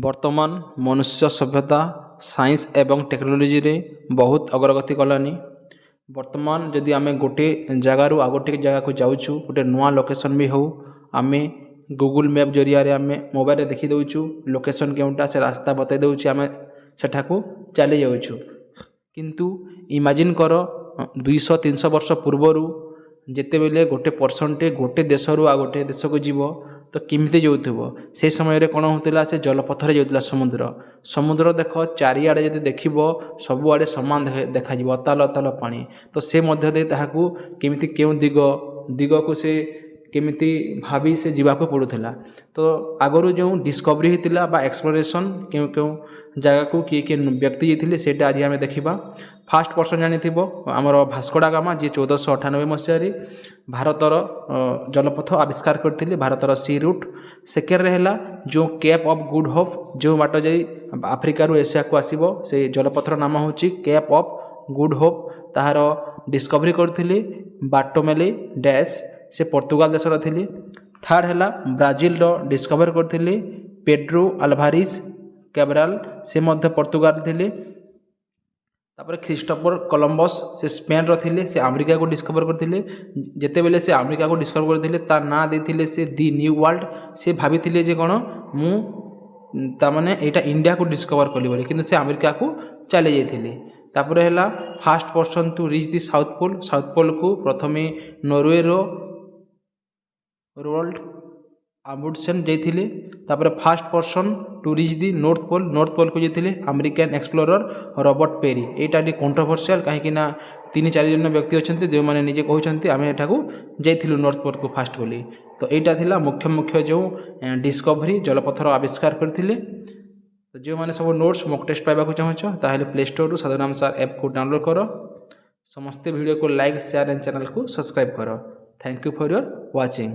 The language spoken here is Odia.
ବର୍ତ୍ତମାନ ମନୁଷ୍ୟ ସଭ୍ୟତା ସାଇନ୍ସ ଏବଂ ଟେକ୍ନୋଲୋଜିରେ ବହୁତ ଅଗ୍ରଗତି କଲାନି। ବର୍ତ୍ତମାନ ଯଦି ଆମେ ଗୋଟିଏ ଜାଗାରୁ ଆଉ ଗୋଟିଏ ଜାଗାକୁ ଯାଉଛୁ, ଗୋଟିଏ ନୂଆ ଲୋକେସନ୍ ବି ହେଉ, ଆମେ ଗୁଗୁଲ୍ ମ୍ୟାପ୍ ଜରିଆରେ ଆମେ ମୋବାଇଲରେ ଦେଖିଦେଉଛୁ ଲୋକେସନ୍ କେଉଁଟା, ସେ ରାସ୍ତା ବତାଇ ଦେଉଛି, ଆମେ ସେଠାକୁ ଚାଲି ଯାଉଛୁ। କିନ୍ତୁ ଇମାଜିନ୍ କର 200-300 ବର୍ଷ ପୂର୍ବରୁ ଯେତେବେଳେ ଗୋଟେ ପର୍ସନ୍ଟେ ଗୋଟେ ଦେଶରୁ ଆଉ ଗୋଟିଏ ଦେଶକୁ ଯିବ ତ କେମିତି ଯାଉଥିବ। ସେ ସମୟରେ କ'ଣ ହେଉଥିଲା, ସେ ଜଳପଥରେ ଯାଉଥିଲା। ସମୁଦ୍ର ଦେଖ ଚାରିଆଡ଼େ ଯଦି ଦେଖିବ ସବୁଆଡ଼େ ସମାନ ଦେଖାଯିବ, ଅତାଲ ଅତାଲ ପାଣି। ତ ସେ ମଧ୍ୟ ଦେଇ ତାହାକୁ କେମିତି କେଉଁ ଦିଗକୁ ସେ କେମିତି ଭାବି ସେ ଯିବାକୁ ପଡ଼ୁଥିଲା। ତ ଆଗରୁ ଯେଉଁ ଡିସ୍କଭରି ହୋଇଥିଲା ବା ଏକ୍ସପ୍ଲୋରେସନ୍, କେଉଁ କେଉଁ ଜାଗାକୁ କିଏ କିଏ ବ୍ୟକ୍ତି ଯାଇଥିଲେ ସେଇଟା ଆଜି ଆମେ ଦେଖିବା। ଫାର୍ଷ୍ଟ ପର୍ସନ୍ ଜାଣିଥିବ ଆମର ଭାସ୍କୋ ଡା ଗାମା, ଯିଏ 1498 ମସିହାରେ ଭାରତର ଜଳପଥ ଆବିଷ୍କାର କରିଥିଲେ, ଭାରତର ସି ରୁଟ୍। ସେକେଣ୍ଡରେ ହେଲା ଯେଉଁ କେପ୍ ଅଫ୍ ଗୁଡ୍ ହୋପ୍, ଯେଉଁ ବାଟ ଯାଇ ଆଫ୍ରିକାରୁ ଏସିଆକୁ ଆସିବ, ସେ ଜଳପଥର ନାମ ହେଉଛି କେପ୍ ଅଫ୍ ଗୁଡ୍ ହୋପ୍। ତାହାର ଡିସ୍କଭରି କରିଥିଲେ ବାର୍ଟୋମେଲେ ଡ୍ୟାସ୍, ସେ ପର୍ତ୍ତୁଗାଲ ଦେଶର ଥିଲେ। ଥାର୍ଡ଼ ହେଲା ବ୍ରାଜିଲର ଡିସ୍କଭର କରିଥିଲେ ପେଡ୍ରୋ ଆଲଭାରିସ୍ କ୍ୟାବ୍ରାଲ, ସେ ମଧ୍ୟ ପର୍ତ୍ତୁଗାଲ ଥିଲେ। ତାପରେ ଖ୍ରୀଷ୍ଟୋଫର କଲମ୍ବସ୍, ସେ ସ୍ପେନ୍ର ଥିଲେ, ସେ ଆମେରିକାକୁ ଡିସ୍କଭର କରିଥିଲେ। ଯେତେବେଳେ ସେ ଆମେରିକାକୁ ଡିସ୍କଭର କରିଥିଲେ ତା ନାଁ ଦେଇଥିଲେ ସେ ଦି ନ୍ୟୁ ୱାର୍ଲଡ଼। ସେ ଭାବିଥିଲେ ଯେ କ'ଣ, ମୁଁ ତାମାନେ ଏଇଟା ଇଣ୍ଡିଆକୁ ଡିସ୍କଭର କଲି ବୋଲି, କିନ୍ତୁ ସେ ଆମେରିକାକୁ ଚାଲି ଯାଇଥିଲେ। ତାପରେ ହେଲା first person to reach the south pole, south ପୋଲ୍କୁ ପ୍ରଥମେ ନରୱେର ରୋଲ୍ଡ ଆମ୍ବୁଣ୍ଡସେନ୍ ଯାଇଥିଲେ। ତାପରେ first person to reach the north pole, north ପୋଲ୍କୁ ଯାଇଥିଲେ ଆମେରିକାନ୍ ଏକ୍ସପ୍ଲୋରର ରବର୍ଟ ପେରି। ଏଇଟା ଟିକେ କଣ୍ଟ୍ରୋଭର୍ସିଆଲ, କାହିଁକିନା 3-4 ଜଣ ବ୍ୟକ୍ତି ଅଛନ୍ତି ଯେଉଁମାନେ ନିଜେ କହୁଛନ୍ତି ଆମେ ଏଠାକୁ ଯାଇଥିଲୁ ନର୍ଥ ପୋଲ୍କୁ ଫାଷ୍ଟ ବୋଲି। ତ ଏଇଟା ଥିଲା ମୁଖ୍ୟ ଯେଉଁ ଡିସ୍କଭରି ଜଳପଥର ଆବିଷ୍କାର କରିଥିଲେ। ତ ଯେଉଁମାନେ ସବୁ ନୋଟ୍ସ ମକ୍ ଟେଷ୍ଟ ପାଇବାକୁ ଚାହୁଁଛ ତାହେଲେ ପ୍ଲେ ଷ୍ଟୋରରୁ ସାଧୁରାମ ସାର୍ ଆପ୍କୁ ଡାଉନଲୋଡ଼ କର। ସମସ୍ତେ ଭିଡ଼ିଓକୁ ଲାଇକ୍, ସେୟାର ଆଣ୍ଡ ଚ୍ୟାନେଲକୁ ସବସ୍କ୍ରାଇବ୍ କର। Thank you for your watching.